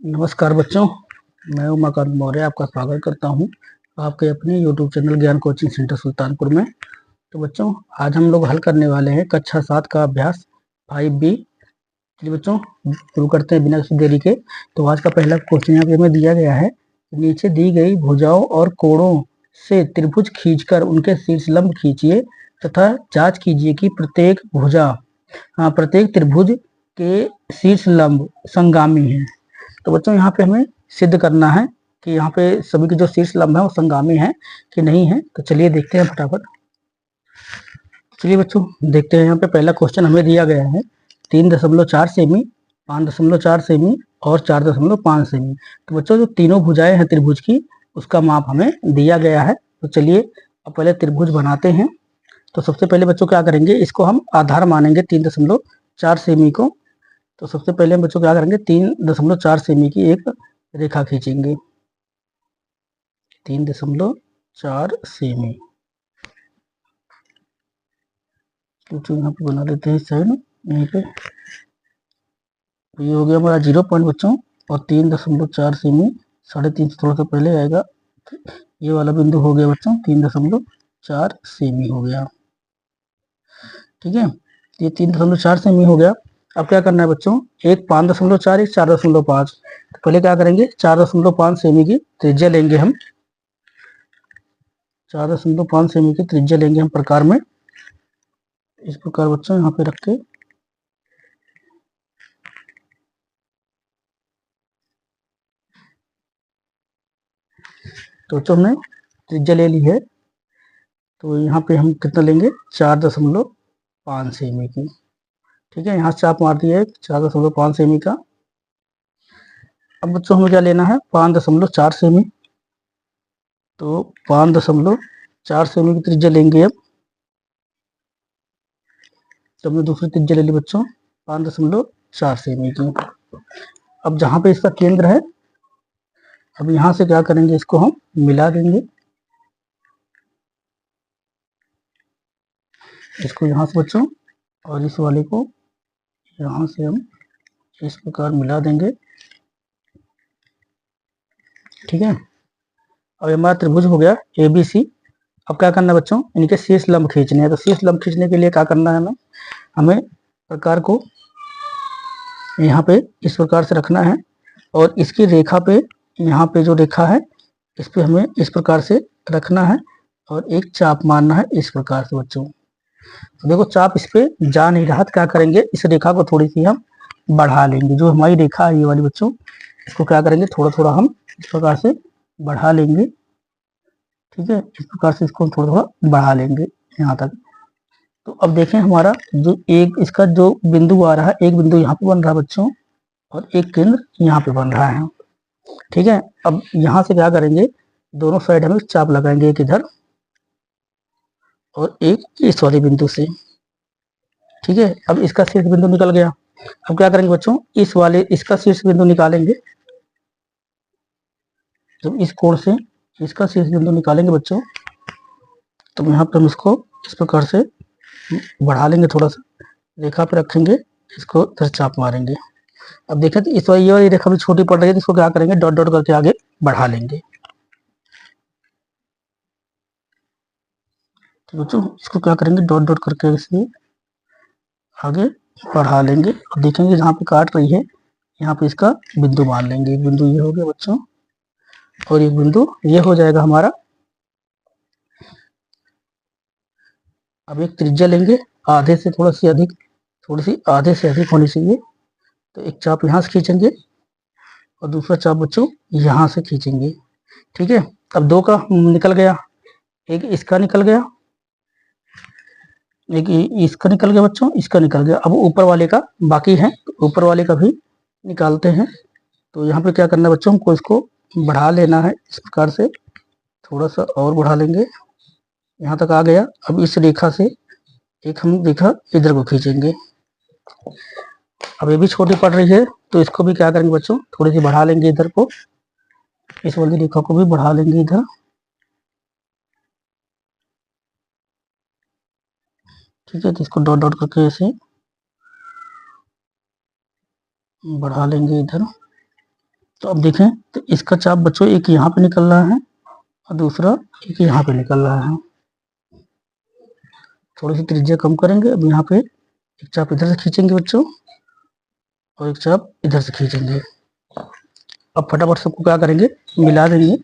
नमस्कार बच्चों, मैं उमाकांत मौर्य आपका स्वागत करता हूं आपके अपने यूट्यूब चैनल ज्ञान कोचिंग सेंटर सुल्तानपुर में। तो बच्चों, आज हम लोग हल करने वाले हैं कक्षा 7 का अभ्यास 5B। चलिए बच्चों, शुरू करते हैं बिना किसी देरी के। तो आज का पहला क्वेश्चन यहाँ पे हमें दिया गया है, नीचे दी गई भुजाओं और कोणों से त्रिभुज खींचकर उनके शीर्षलंब खींचिए तथा जांच कीजिए कि प्रत्येक त्रिभुज के शीर्षलंब संगामी है। तो बच्चों, यहाँ पे हमें सिद्ध करना है कि यहाँ पे सभी के जो शीर्ष लंब है वो संगामी है कि नहीं है। तो चलिए देखते हैं फटाफट। चलिए बच्चों, देखते हैं। यहाँ पे पहला क्वेश्चन हमें दिया गया है 3.4 सेमी, 5.4 सेमी और 4.5 सेमी। तो बच्चों, जो तीनों भुजाएं हैं त्रिभुज की, उसका माप हमें दिया गया है। तो चलिए अब पहले त्रिभुज बनाते हैं। तो सबसे पहले बच्चों क्या करेंगे, इसको हम आधार मानेंगे 3.4 सेमी को। तो सबसे पहले हम बच्चों क्या करेंगे, 3.4 सेमी की एक रेखा खींचेंगे। 3.4 सेमी तो यहाँ पे बना लेते हैं साइड यहीं पे। ये हो गया हमारा 0 पॉइंट बच्चों, और 3.4 सेमी 3.5 से थोड़ा सा पहले आएगा। ये वाला बिंदु हो गया बच्चों 3.4 सेमी हो गया। ठीक है, ये 3.4 सेमी हो गया। अब क्या करना है बच्चों, एक 5.4, एक 4.5। तो पहले क्या करेंगे, 4.5 सेमी की त्रिज्या लेंगे हम। 4.5 सेमी की त्रिज्या लेंगे हम प्रकार में। इस प्रकार बच्चों यहाँ पे रख के तो बच्चों हमने त्रिज्या ले ली है। तो यहाँ पे हम कितना लेंगे, 4.5 सेमी की। ठीक है, यहाँ से चाप मार दिया है 4.5 सेमी का। अब बच्चों हमें क्या लेना है, 5.4 सेमी। तो 5.4 सेमी की त्रिज्या लेंगे अब। तो हमने दूसरी त्रिज्या ले ली बच्चों 5.4 सेमी की। अब जहाँ पे इसका केंद्र है, अब यहाँ से क्या करेंगे, इसको हम मिला देंगे। इसको यहाँ से बच्चों, और इस वाले को यहाँ से हम इस प्रकार मिला देंगे। ठीक है, अब हमारा त्रिभुज हो गया ABC। अब क्या करना है बच्चों, इनके शीर्ष लंब खींचने हैं। तो शीर्ष लंब खींचने के लिए क्या करना है हमें, प्रकार को यहाँ पे इस प्रकार से रखना है, और इसकी रेखा पे, यहाँ पे जो रेखा है इस पे हमें इस प्रकार से रखना है, और एक चाप मारना है इस प्रकार से बच्चों। तो देखो, चाप इस पे जा नहीं रहा, तो क्या करेंगे, इस रेखा को थोड़ी सी हम बढ़ा लेंगे। जो हमारी रेखा है ये वाली बच्चों, इसको क्या करेंगे, थोड़ा थोड़ा हम इस प्रकार से बढ़ा लेंगे। ठीक है, इस प्रकार से इसको थोड़ा थोड़ा बढ़ा लेंगे यहाँ तक। तो अब देखें, हमारा जो एक इसका जो बिंदु आ रहा है, एक बिंदु यहाँ पे बन रहा है बच्चों, और एक केंद्र यहाँ पे बन रहा है। ठीक है, अब यहाँ से क्या करेंगे, दोनों साइड हम चाप लगाएंगे, एक इधर और एक इस वाले बिंदु से। ठीक है, अब इसका शीर्ष बिंदु निकल गया। अब क्या करेंगे बच्चों, इसका शीर्ष बिंदु निकालेंगे। जब इस कोण से इसका शीर्ष बिंदु निकालेंगे बच्चों, तो यहाँ पर हम इसको इस प्रकार से बढ़ा लेंगे, थोड़ा सा रेखा पे रखेंगे, इसको इधर चाप मारेंगे। अब देखें तो इस ये वाली रेखा भी छोटी पड़ रही है, तो इसको क्या करेंगे, डॉट डॉट करके आगे बढ़ा लेंगे। तो बच्चों, इसको क्या करेंगे, डॉट डॉट करके इसे आगे बढ़ा लेंगे, और देखेंगे जहाँ पे काट रही है यहाँ पे इसका बिंदु मान लेंगे। एक बिंदु ये हो गया बच्चों, और एक बिंदु ये हो जाएगा हमारा। अब एक त्रिज्या लेंगे आधे से थोड़ा सी अधिक, थोड़ी सी आधे से अधिक होनी चाहिए। तो एक चाप यहाँ से खींचेंगे, और दूसरा चाप बच्चों यहाँ से खींचेंगे। ठीक है, अब दो का निकल गया, एक इसका निकल गया, एक इसका निकल गया बच्चों, इसका निकल गया। अब ऊपर वाले का बाकी है, तो ऊपर वाले का भी निकालते हैं। तो यहाँ पे क्या करना है बच्चों, हमको इसको बढ़ा लेना है इस प्रकार से, थोड़ा सा और बढ़ा लेंगे, यहाँ तक आ गया। अब इस रेखा से एक हम रेखा इधर को खींचेंगे। अब ये भी छोटी पड़ रही है, तो इसको भी क्या करेंगे बच्चों, थोड़ी सी बढ़ा लेंगे इधर को, इस वाली रेखा को भी बढ़ा लेंगे इधर। ठीक है, तो इसको डॉट डॉट करके ऐसे बढ़ा लेंगे इधर। तो अब देखें तो इसका चाप बच्चों एक यहाँ पे निकल रहा है और दूसरा एक यहाँ पे निकल रहा है। थोड़ी सी त्रिज्या कम करेंगे। अब यहाँ पे एक चाप इधर से खींचेंगे बच्चों और एक चाप इधर से खींचेंगे। अब फटाफट सबको क्या करेंगे, मिला देंगे।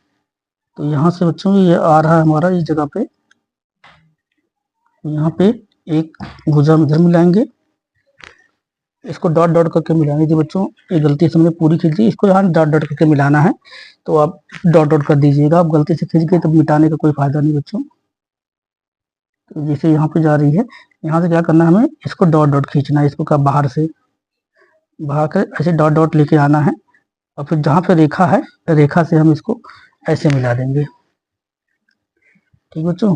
तो यहाँ से बच्चों ये आ रहा है हमारा इस जगह पे, यहाँ पे एक भुजा इधर मिलाएंगे, इसको डॉट डॉट करके मिलानी थी बच्चों, ये गलती से हमने पूरी खींच दी, इसको यहाँ डॉट डॉट करके मिलाना है। तो आप डॉट डॉट कर दीजिएगा, आप गलती से खींच गए तो मिटाने का कोई फायदा नहीं बच्चों। तो जैसे यहाँ पे जा रही है, यहाँ से क्या करना है हमें, इसको डॉट डॉट खींचना है, इसको क्या बाहर से बाहर कर ऐसे डॉट डॉट लेके आना है और फिर जहाँ पे रेखा है, रेखा से हम इसको ऐसे मिला देंगे। ठीक बच्चों।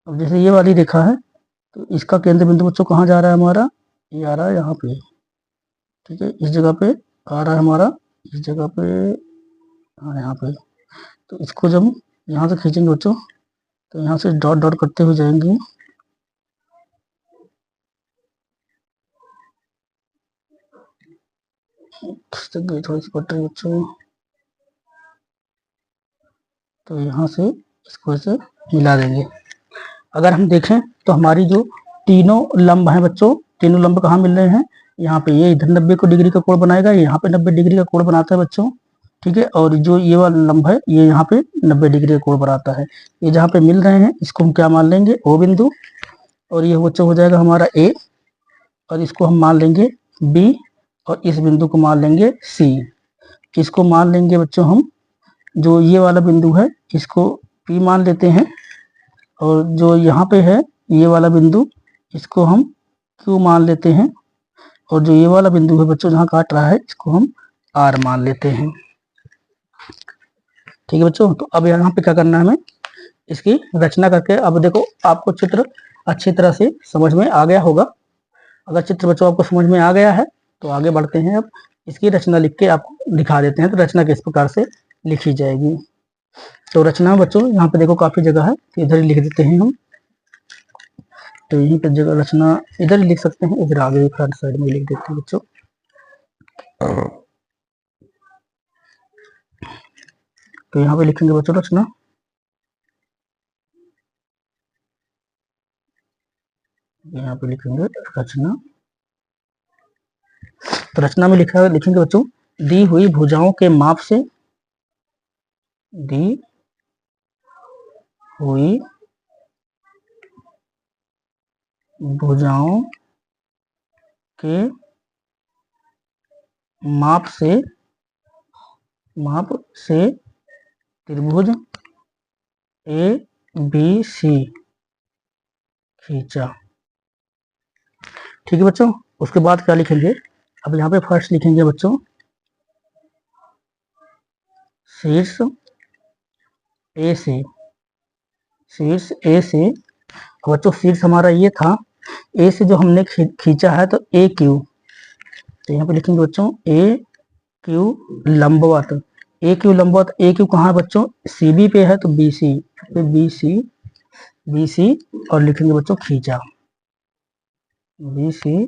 अब जैसे ये वाली रेखा है तो इसका केंद्र बिंदु बच्चों कहाँ जा रहा है हमारा, ये आ रहा है यहाँ पे। ठीक है, इस जगह पे आ रहा है हमारा, इस जगह पे, हाँ यहाँ पे। तो इसको जब यहाँ से खींचेंगे बच्चों तो यहाँ से डॉट डॉट करते हुए जाएंगे, थोड़ी सी कट रही बच्चों। तो यहाँ से इसको ऐसे मिला देंगे। अगर हम देखें तो हमारी जो तीनों लंब हैं बच्चों, तीनों लंब कहाँ मिल रहे हैं, यहाँ पे। ये इधर 90 डिग्री का कोण बनाएगा, यहाँ पे 90 डिग्री का कोण बनाता है बच्चों। ठीक है, और जो ये वाला लंब है ये यहाँ पे 90 डिग्री का कोण बनाता है। ये जहाँ पे मिल रहे हैं इसको हम क्या मान लेंगे, ओ बिंदु। और ये बच्चों हो जाएगा हमारा ए, और इसको हम मान लेंगे बी, और इस बिंदु को मान लेंगे सी। इसको मान लेंगे बच्चों हम, जो ये वाला बिंदु है इसको पी मान लेते हैं, और जो यहाँ पे है ये वाला बिंदु इसको हम क्यू मान लेते हैं, और जो ये वाला बिंदु है बच्चों जहाँ काट रहा है इसको हम आर मान लेते हैं। ठीक है बच्चों। तो अब यहाँ पे क्या करना है हमें, इसकी रचना करके, अब देखो आपको चित्र अच्छी तरह से समझ में आ गया होगा। अगर चित्र बच्चों आपको समझ में आ गया है तो आगे बढ़ते हैं। अब इसकी रचना लिख के आपको दिखा देते हैं। तो रचना किस प्रकार से लिखी जाएगी, तो रचना बच्चों यहाँ पे देखो काफी जगह है, तो इधर ही लिख देते हैं हम। तो यहीं पर जगह रचना इधर ही लिख सकते हैं, इधर आगे फ्रंट साइड में लिख देते हैं बच्चों। तो यहाँ पे लिखेंगे बच्चों रचना, यहाँ पे लिखेंगे रचना। तो रचना में लिखेंगे बच्चों, दी हुई भुजाओं के माप से, दी हुई भुजाओं के माप से त्रिभुज ए बी सी खींचा। ठीक है बच्चों। उसके बाद क्या लिखेंगे, अब यहाँ पे फर्स्ट लिखेंगे बच्चों शीर्ष ए से, शीर्ष ए से। बच्चों शीर्ष हमारा ये था, ए से जो हमने खींचा है तो ए क्यू। तो यहाँ पे लिखेंगे बच्चों ए क्यू लंबवत, ए क्यू लंबवत। ए क्यू कहाँ है बच्चों, सी बी पे है तो B C, B C, B C. और लिखेंगे बच्चों खींचा, बी सी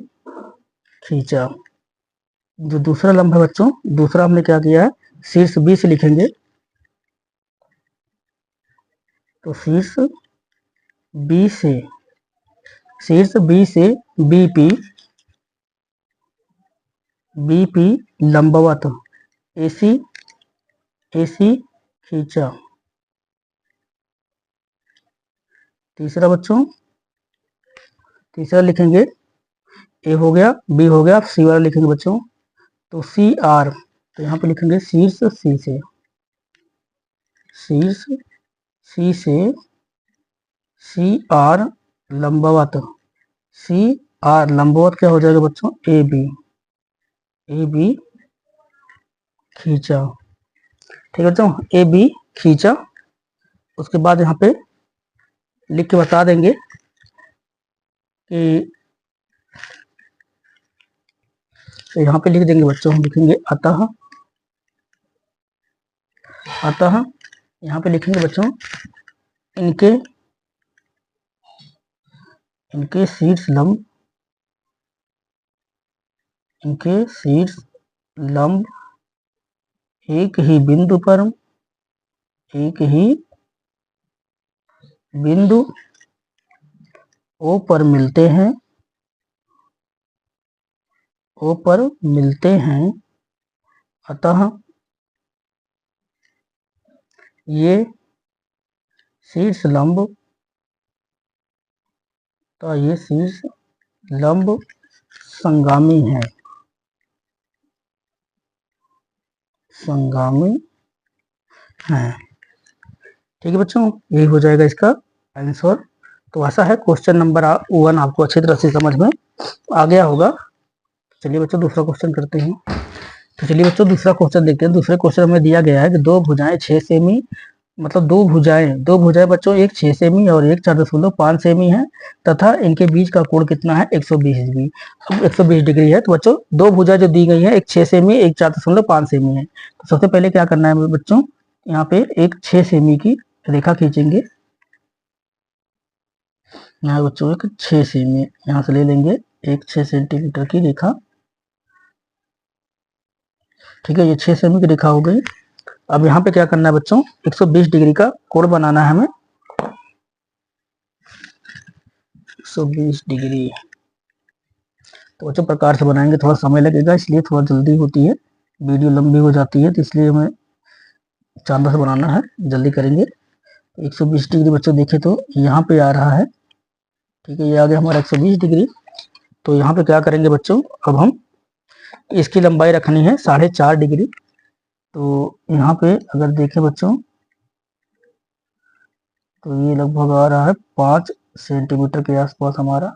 खींचा। जो दूसरा लंब है बच्चों, दूसरा हमने क्या किया है, शीर्ष बी से लिखेंगे। तो शीर्ष बी से, शीर्ष बी से बीपी, बीपी लंबवत एसी, एसी खींचा। तीसरा बच्चों, तीसरा लिखेंगे ए हो गया, बी हो गया, सी वाला लिखेंगे बच्चों तो सी आर। तो यहाँ पे लिखेंगे शीर्ष सी से, शीर्ष सी से सी आर लंबवत, सी आर लंबवत क्या हो जाएगा बच्चों, ए बी, ए बी खींचा। ठीक है बच्चों, ए बी खींचा। उसके बाद यहाँ पे लिख के बता देंगे कि, तो यहाँ पे लिख देंगे बच्चों, हम लिखेंगे अतः, अतः यहाँ पे लिखेंगे बच्चों इनके, इनके शीर्ष लंब, इनके शीर्ष लंब एक ही बिंदु पर, एक ही बिंदु ओ पर मिलते हैं, ओ पर मिलते हैं, अतः ये शीर्ष लंब, तो ये शीर्ष लंब संगामी है, संगामी है। ठीक है बच्चों, यही हो जाएगा इसका आंसर। तो ऐसा है क्वेश्चन नंबर 1 आपको अच्छी तरह से समझ में आ गया होगा। चलिए बच्चों दूसरा क्वेश्चन करते हैं। तो चलिए बच्चों दूसरा क्वेश्चन देखते हैं। दूसरे क्वेश्चन में दिया गया है कि दो भुजाएं 6 सेमी, मतलब दो भुजाएं बच्चों, एक 6 सेमी और एक 4.5 सेमी है, तथा इनके बीच का कोण कितना है, 120 डिग्री। अब 120 डिग्री है, तो बच्चों दो भुजाएं जो दी गई है, एक 6 सेमी, एक 4.5 सेमी है। तो सबसे पहले क्या करना है बच्चों, यहाँ पे एक 6 सेमी की रेखा खींचेंगे। यहाँ बच्चों एक 6 सेमी यहाँ से ले लेंगे, एक 6 सेंटीमीटर की रेखा। ठीक है, ये 6 सेमी की रेखा हो गई। अब यहाँ पे क्या करना है बच्चों, 120 डिग्री का कोण बनाना है हमें, 120 डिग्री। तो बच्चों प्रकार से बनाएंगे, थोड़ा समय लगेगा, इसलिए थोड़ा जल्दी होती है, वीडियो लंबी हो जाती है, तो इसलिए हमें शानदार से बनाना है, जल्दी करेंगे। 120 डिग्री बच्चों देखें तो यहाँ पे आ रहा है। ठीक है, ये आ गया हमारा 120 डिग्री। तो यहाँ पे क्या करेंगे बच्चों, अब हम इसकी लंबाई रखनी है 4.5 डिग्री। तो यहाँ पे अगर देखें बच्चों, तो ये लगभग आ रहा है 5 सेंटीमीटर के आसपास हमारा।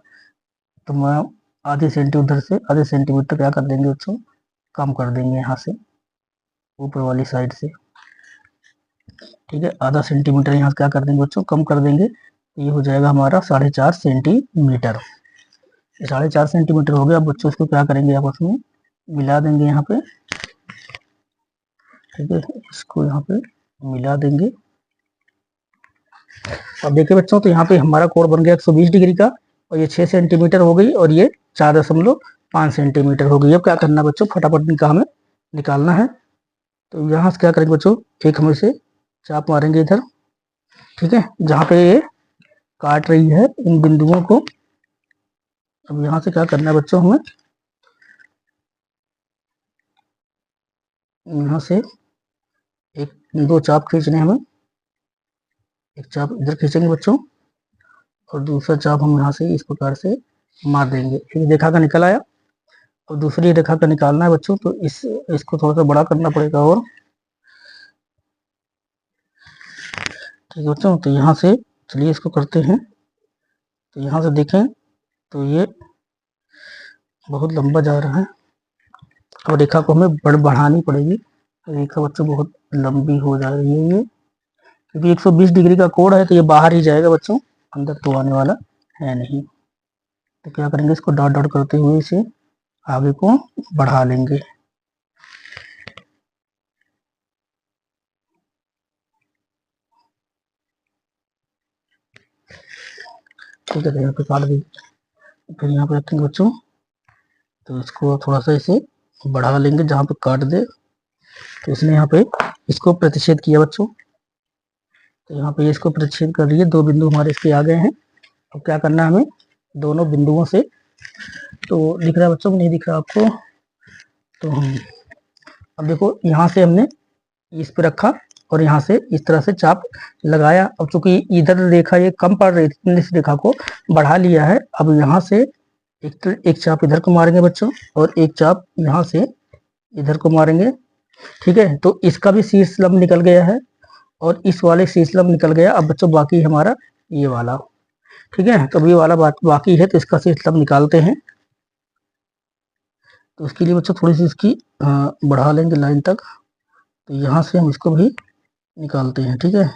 तो मैं आधे सेंटीमीटर से आधे सेंटीमीटर क्या कर देंगे बच्चों, कम कर देंगे यहाँ से, ऊपर वाली साइड से। ठीक है, आधा सेंटीमीटर यहाँ से क्या कर देंगे बच्चों, कम कर देंगे। ये हो जाएगा हमारा 4.5 सेंटीमीटर। 4.5 सेंटीमीटर हो गया। अब बच्चों इसको क्या करेंगे, आपस में मिला देंगे यहाँ पे। ठीक है, इसको यहाँ पे मिला देंगे। अब देखिए बच्चों, तो यहाँ पे हमारा कोण बन गया 120 डिग्री का, और ये 6 सेंटीमीटर हो गई, और ये 4.5 सेंटीमीटर हो गई। अब क्या करना है बच्चों, फटाफट इनका हमें निकालना है। तो यहाँ से क्या करेंगे बच्चों, एक हम इसे चाप मारेंगे इधर। ठीक है, जहाँ पे ये काट रही है इन बिंदुओं को। अब यहाँ से क्या करना है बच्चों, हमें यहाँ से एक दो चाप खींचने हमें। एक चाप इधर खींचेंगे बच्चों, और दूसरा चाप हम यहाँ से इस प्रकार से मार देंगे। एक रेखा का निकल आया। और दूसरी रेखा का निकालना है बच्चों, तो इसको थोड़ा सा बड़ा करना पड़ेगा। और ठीक है बच्चों, तो यहाँ से चलिए इसको करते हैं। तो यहाँ से देखें तो ये बहुत लंबा जा रहा है, और रेखा को हमें बढ़ानी पड़ेगी। रेखा बच्चों बहुत लंबी हो जा रही है ये, क्योंकि 120 डिग्री का कोण है, तो ये बाहर ही जाएगा बच्चों, अंदर तो आने वाला है नहीं। तो क्या करेंगे, इसको डॉट डॉट करते हुए इसे आगे को बढ़ा लेंगे। ठीक है, तो यहाँ पे काट दी। फिर यहाँ पे रखेंगे बच्चों, तो इसको थोड़ा सा इसे बढ़ा लेंगे जहाँ पे काट दे। तो इसने यहाँ पे इसको प्रतिच्छेद किया बच्चों। तो यहाँ पे इसको प्रतिच्छेद कर लिए, दो बिंदु हमारे इसके आ गए हैं। अब क्या करना है हमें, दोनों बिंदुओं से, तो दिख रहा है बच्चों, नहीं दिख रहा आपको, तो हम अब देखो यहाँ से हमने इस पे रखा, और यहाँ से इस तरह से चाप लगाया। अब चूंकि इधर रेखा ये कम पड़ रही थी, इस रेखा को बढ़ा लिया है। अब यहाँ से एक चाप इधर को मारेंगे बच्चों, और एक चाप यहाँ से इधर को मारेंगे। ठीक है, तो इसका भी शीर्ष लंब निकल गया है, और इस वाले शीर्ष लंब निकल गया। अब बच्चों बाकी हमारा ये वाला। ठीक है, तो ये वाला बाकी है, तो इसका शीर्ष लंब निकालते हैं। तो उसके लिए बच्चों थोड़ी सी इसकी बढ़ा लेंगे लाइन तक। तो यहाँ से हम इसको भी निकालते हैं। ठीक है,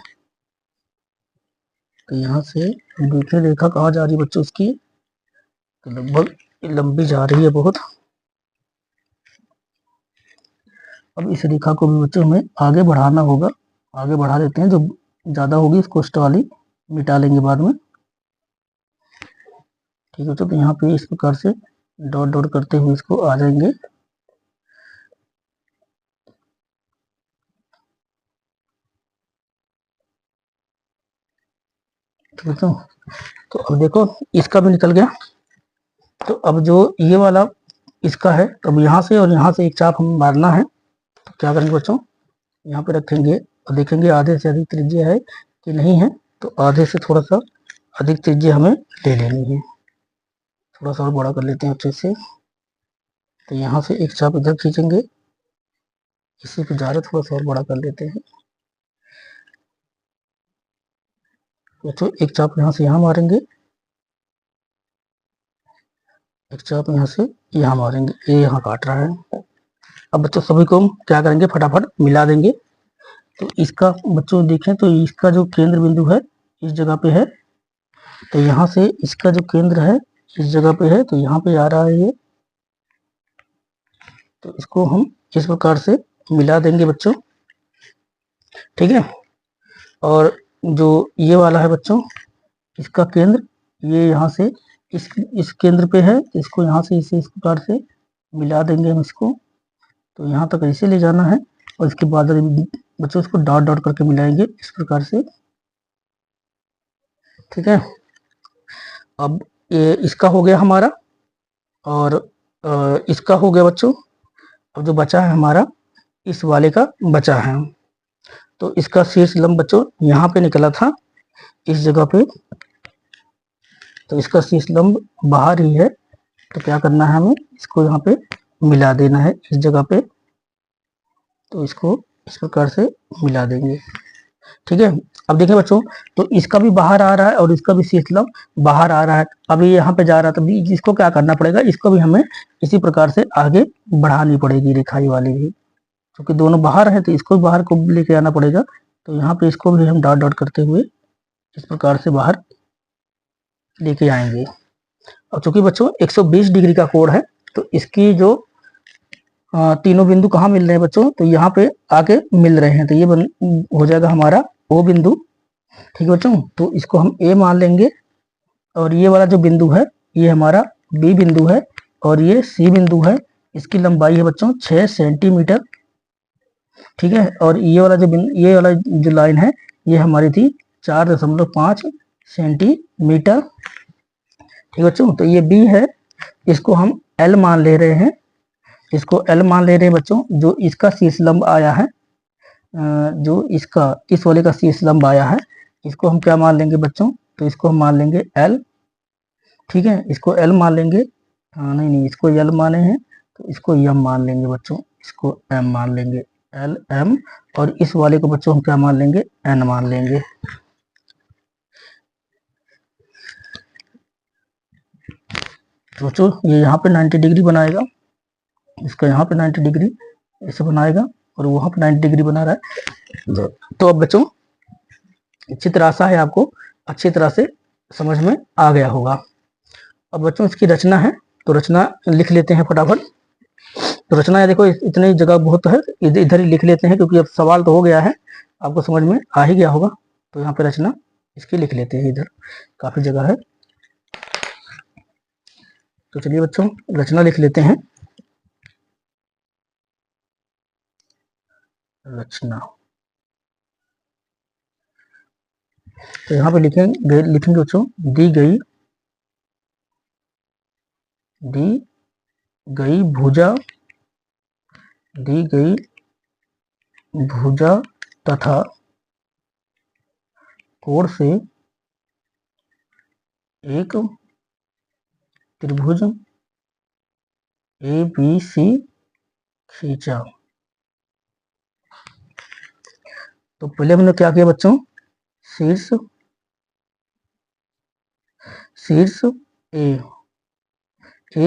तो यहाँ से देखिए रेखा कहाँ जा रही है बच्चों उसकी, तो लगभग लंबी जा रही है बहुत। अब इस रेखा को भी बच्चों हमें आगे बढ़ाना होगा। आगे बढ़ा देते हैं, जो ज़्यादा होगी इसको एक्स्ट्रा वाली मिटा लेंगे बाद में। ठीक है, तो यहाँ पे इस प्रकार से डॉट डॉट करते हुए इसको आ जाएंगे। ठीक है। तो अब देखो इसका भी निकल गया। तो अब जो ये वाला इसका है, तो अब यहाँ से और यहाँ से एक चाप हम मारना है। तो क्या करेंगे बच्चों, यहाँ पे रखेंगे और देखेंगे आधे से अधिक त्रिज्या है कि नहीं है। तो आधे से थोड़ा सा अधिक त्रिज्या हमें ले लेनी है। थोड़ा सा और बड़ा कर लेते हैं अच्छे से। तो यहाँ से एक चाप इधर खींचेंगे, इसी पे जा रहे थोड़ा सा और बड़ा कर लेते हैं। बच्चों एक चाप यहाँ से यहाँ मारेंगे, एक चाप यहाँ से यहाँ मारेंगे, ये यहाँ काट रहा है। अब बच्चों सभी को हम क्या करेंगे, फटाफट मिला देंगे। तो इसका बच्चों देखें तो इसका जो केंद्र बिंदु है इस जगह पे है। तो यहाँ से इसका जो केंद्र है इस जगह पे है, तो यहाँ पे आ रहा है ये। तो इसको हम इस प्रकार से मिला देंगे बच्चों, ठीक है। और जो ये वाला है बच्चों, इसका केंद्र ये यहाँ से इस केंद्र पे है, इसको यहाँ से इसे इस प्रकार से मिला देंगे हम इसको। तो यहाँ तक ऐसे ले जाना है और इसके बाद बच्चों इसको डॉट डॉट करके मिलाएंगे इस प्रकार से, ठीक है। अब ये इसका हो गया हमारा और इसका हो गया बच्चों। अब जो बचा है हमारा इस वाले का बचा है। तो इसका शीर्ष लंब बच्चों यहाँ पे निकला था इस जगह पे। तो इसका शीर्ष लंब बाहर ही है। तो क्या करना है, हमें इसको यहाँ पे मिला देना है इस जगह पे। तो इसको इस प्रकार से मिला देंगे, ठीक है। अब देखें बच्चों, तो इसका भी बाहर आ रहा है और इसका भी शीर्ष लंब बाहर आ रहा है। अभी यहाँ पे जा रहा था, तो इसको क्या करना पड़ेगा, इसको भी हमें इसी प्रकार से आगे बढ़ानी पड़ेगी रेखाई वाली भी, क्योंकि दोनों बाहर है तो इसको भी बाहर को लेके आना पड़ेगा। तो यहाँ पे इसको भी हम डॉट डॉट करते हुए इस प्रकार से बाहर लेके आएंगे। और चूंकि बच्चों 120 डिग्री का कोण है, तो इसकी जो तीनों बिंदु कहाँ मिल रहे हैं बच्चों, तो यहाँ पे आके मिल रहे हैं। तो ये हो जाएगा हमारा ओ बिंदु, ठीक है बच्चों। तो इसको हम ए मान लेंगे और ये वाला जो बिंदु है ये हमारा बी बिंदु है और ये सी बिंदु है। इसकी लंबाई है बच्चों 6 सेंटीमीटर, ठीक है। और ये वाला जो लाइन है ये हमारी थी 4.5 सेंटीमीटर, ठीक है बच्चों। तो ये बी है, इसको हम एल मान ले रहे हैं, इसको एल मान ले रहे हैं बच्चों। जो इसका शीर्ष लंब आया है, जो इसका इस वाले का शीर्ष लंब आया है, इसको हम क्या मान लेंगे बच्चों, तो इसको हम मान लेंगे एल, ठीक है। इसको एल मान लेंगे, हाँ नहीं इसको एल माने हैं तो इसको एम मान लेंगे बच्चों, इसको एम मान लेंगे, एल एम। और इस वाले को बच्चों हम क्या मान लेंगे, एन मान लेंगे। तो बच्चों ये यहाँ पे 90 डिग्री बनाएगा, इसका यहाँ पे 90 डिग्री ऐसे बनाएगा और वहां पे 90 डिग्री बना रहा है। तो अब बच्चों चित्र आशा है आपको अच्छी तरह से समझ में आ गया होगा। अब बच्चों इसकी रचना है, तो रचना लिख लेते हैं फटाफट। तो रचना है देखो, इतनी जगह बहुत है, इधर ही लिख लेते हैं क्योंकि अब सवाल तो हो गया है, आपको समझ में आ ही गया होगा। तो यहाँ पे रचना इसकी लिख लेते हैं, इधर काफी जगह है। तो चलिए बच्चों रचना लिख लेते हैं। रचना, तो यहाँ पे लिखेंगे बच्चों, दी गई भुजा, दी गई भुजा तथा कोण से एक त्रिभुज ABC खींचा। तो पहले हमने क्या किया बच्चों, शीर्ष ए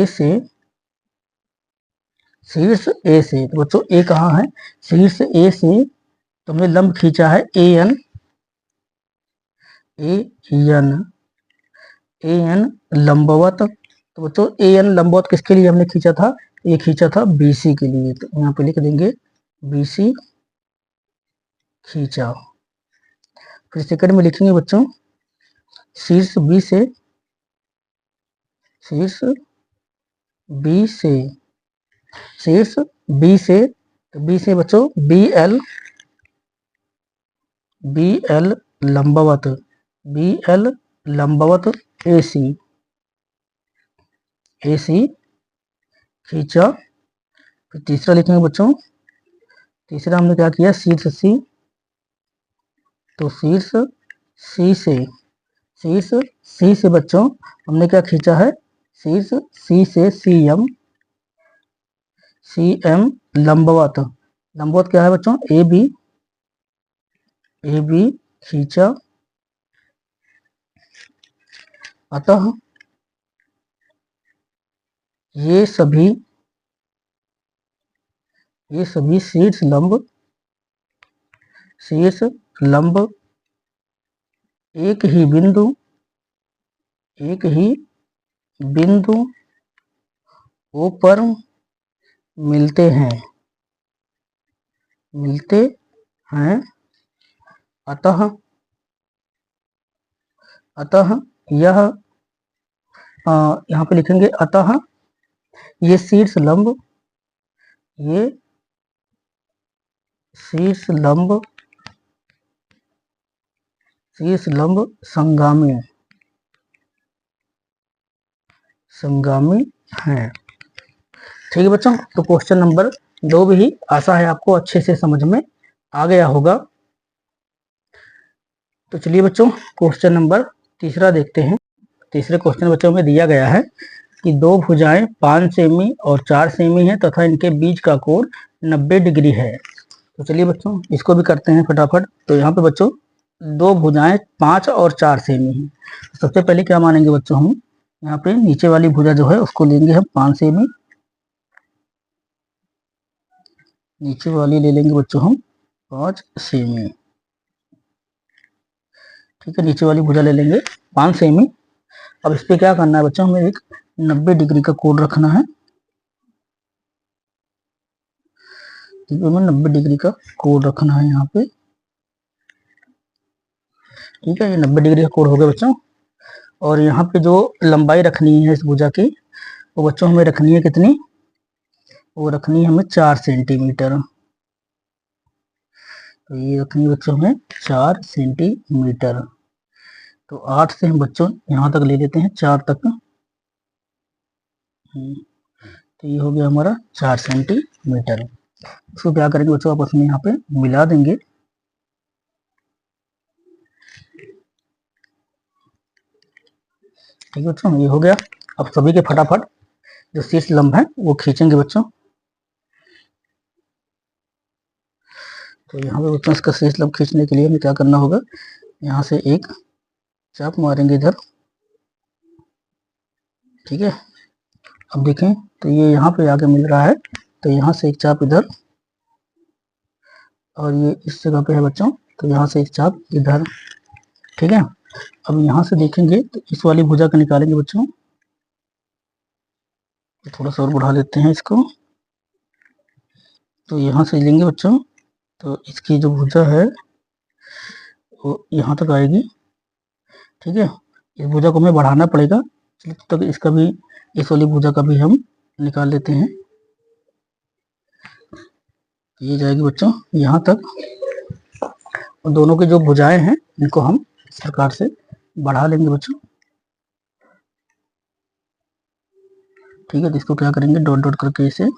से शीर्ष ए से, तो बच्चों ए कहाँ है, शीर्ष ए से तो हमने लंब खींचा है AN, लंबवत। तो बच्चों AN लंबवत किसके लिए हमने खींचा था, ये खींचा था BC के लिए। तो यहाँ पे लिख देंगे BC खींचा। फिर सेकंड में लिखेंगे बच्चों, शीर्ष B से शीर्ष B तो B से बच्चों BL लंबवत, बी एल लंबवत ए सी खींचा। फिर तीसरा लिखेंगे बच्चों, तीसरा हमने क्या किया, शीर्ष सी, तो शीर्ष सी से बच्चों हमने क्या खींचा है, शीर्ष सी से सी एम लंबवत, लंबवत क्या है बच्चों, ए बी खींचा। अतः ये सभी शीर्ष लंब एक ही बिंदु ओ पर मिलते हैं अतः यह यहाँ पे लिखेंगे, अतः ये शीर्ष लंब संगामी है। ठीक है बच्चों, तो क्वेश्चन नंबर 2 भी आशा है आपको अच्छे से समझ में आ गया होगा। तो चलिए बच्चों क्वेश्चन नंबर तीसरा देखते हैं। तीसरे क्वेश्चन बच्चों में दिया गया है कि दो भुजाएं 5 सेमी और 4 सेमी है तथा इनके बीच का कोण 90 डिग्री है। तो चलिए बच्चों इसको भी करते हैं फटाफट। तो यहाँ पे बच्चों दो भुजाएं 5 और 4 सेमी है। सबसे पहले क्या मानेंगे बच्चों, हम यहाँ पे नीचे वाली भुजा जो है उसको लेंगे हम 5 सेमी, नीचे वाली ले लेंगे बच्चों हम 5 सेमी। ठीक है, नीचे वाली भुजा ले लेंगे 5 सेमी। अब इस पे क्या करना है बच्चों, हमें एक 90 डिग्री का कोण रखना है। हमें 90 डिग्री का कोण रखना है यहाँ पे। ठीक है, ये 90 डिग्री का कोण हो गया बच्चों। और यहाँ पे जो लंबाई रखनी है इस भुजा की, वो बच्चों हमें रखनी है कितनी, वो रखनी है हमें 4 सेंटीमीटर। तो ये रखनी है बच्चों हमें 4 सेंटीमीटर। तो 8 से हम बच्चों यहाँ तक ले लेते हैं 4 तक। तो ये हो गया हमारा 4 सेंटीमीटर। इसको क्या करेंगे बच्चों, आपस में यहाँ पे मिला देंगे। ठीक है बच्चों, ये हो गया। अब सभी के फटाफट जो शीर्ष लंब है वो खींचेंगे बच्चों। तो यहाँ पे बच्चों इसका शीर्ष लंब खींचने के लिए हमें क्या करना होगा, यहाँ से एक चाप मारेंगे इधर। ठीक है, अब देखें तो ये यहाँ पे आगे मिल रहा है, तो यहाँ से एक चाप इधर, और ये इस जगह पे है बच्चों, तो यहाँ से एक चाप इधर। ठीक है, अब यहाँ से देखेंगे तो इस वाली भुजा को निकालेंगे बच्चों। थोड़ा सा और बढ़ा लेते हैं इसको। तो यहाँ से लेंगे बच्चों, तो इसकी जो भुजा है वो यहाँ तक आएगी। ठीक है, इस भुजा को हमें बढ़ाना पड़ेगा, तब तक इसका भी, इस वाली भुजा का भी हम निकाल लेते हैं। ये जाएगी बच्चों यहाँ तक, और दोनों की जो भुजाएं हैं इनको हम इस प्रकार से बढ़ा लेंगे बच्चों। ठीक है, तो इसको क्या करेंगे, डॉट डॉट करके इसे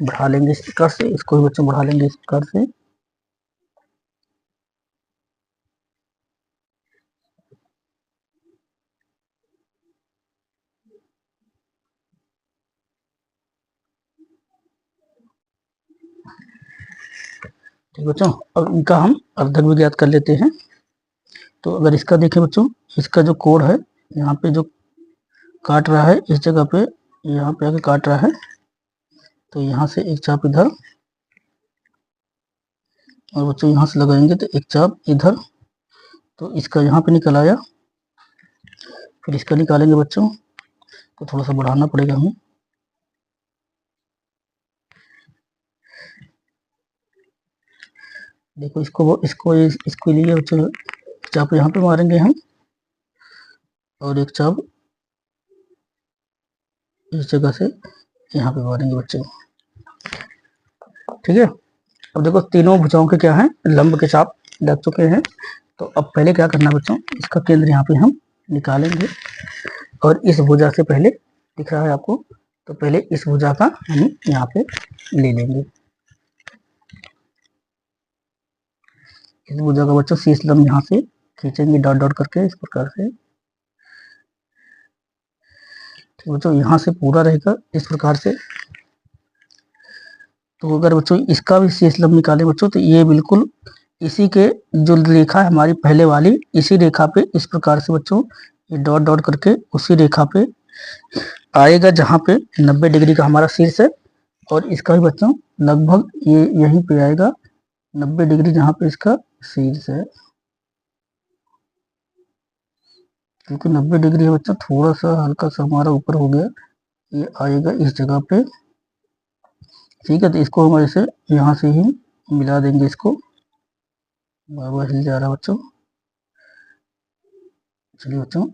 बढ़ा लेंगे इस प्रकार से, इसको भी बच्चों बढ़ा लेंगे इस प्रकार से। ठीक बच्चों, अब इनका हम अर्धक भी ज्ञात कर लेते हैं। तो अगर इसका देखें बच्चों, इसका जो कोण है यहाँ पे जो काट रहा है इस जगह पे, यहाँ पे आके काट रहा है, तो यहाँ से एक चाप इधर, और बच्चों यहाँ से लगाएंगे तो एक चाप इधर। तो इसका यहाँ पे निकल आया। फिर इसका निकालेंगे बच्चों, तो थोड़ा सा बढ़ाना पड़ेगा हमें। देखो इसको लिए बच्चों चाप यहाँ पे मारेंगे हम, और एक चाप इस जगह से यहाँ पे मारेंगे बच्चों। ठीक है, अब देखो तीनों भुजाओं के क्या है, लंब के चाप लग चुके हैं। तो अब पहले क्या करना बच्चों, इसका केंद्र यहाँ पे हम निकालेंगे और इस भुजा से पहले दिख रहा है आपको, तो पहले इस भुजा का हम यहाँ पे ले लेंगे। इस भुजा का बच्चों शीर्ष लंब यहाँ से खींचेंगे डॉट डॉट करके इस प्रकार से। ठीक बच्चों, यहाँ से पूरा रहेगा इस प्रकार से। तो अगर बच्चों इसका भी शीर्ष लंब निकाले बच्चों, तो ये बिल्कुल इसी के जो रेखा है हमारी पहले वाली, इसी रेखा पे इस प्रकार से बच्चों ये डॉट डॉट करके उसी रेखा पे आएगा जहाँ पे 90 डिग्री का हमारा शीर्ष है। और इसका भी बच्चों लगभग ये यहीं पे आएगा 90 डिग्री जहाँ पे इसका शीर्ष है। क्योंकि 90 डिग्री है बच्चों, थोड़ा सा हल्का सा हमारा ऊपर हो गया, ये आएगा इस जगह पे। ठीक है, तो इसको हम ऐसे यहाँ से ही मिला देंगे इसको। बार बार हिल जा रहा बच्चों। चलिए बच्चों,